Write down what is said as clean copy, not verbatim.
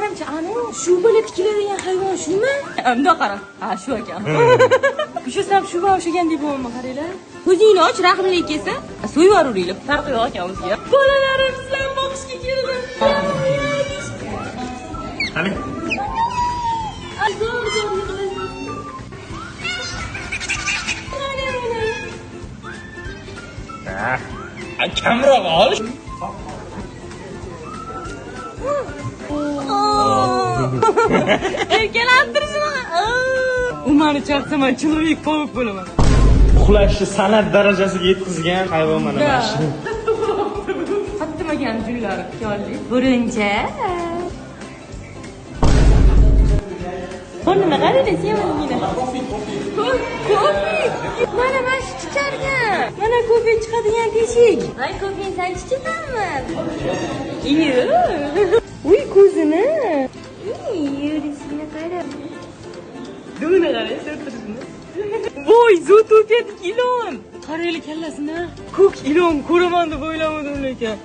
manimcha ana shu bo'lib tikiladigan hayvon shumi? Unda qara. Ha, shu ekan. Ushlasam shuga o'xshagan deb bo'lma qaranglar. Ko'zingni och, rahmli kelsa, so'yib yuboringlar. Farqi yo'q ekan bizga. Bolalarim sizlar boqishga keldi. Qani? Zo'r yig'layman. Kamroq ol. Erkalantirishini. U meni chaqsa men chiroyli pavuk bo'laman. Uxlashni san'at darajasiga yetkazgan hayvon mana shu. Qattimagan junlari xiyolli. Bo'rincha. Qo'lini qarayda sevimlini. Kofe. Mana shu chichargan. Mana kofe chiqadigan teshik. Ay kofe sen chichasanmi? Iyo. Uy ko'zini. Yurishini qara. Dumini qara, turtishini. Voy, zo'tupet ilon. Qarayli kallasini. Ko'k ilon ko'raman deb o'ylamadim lekin.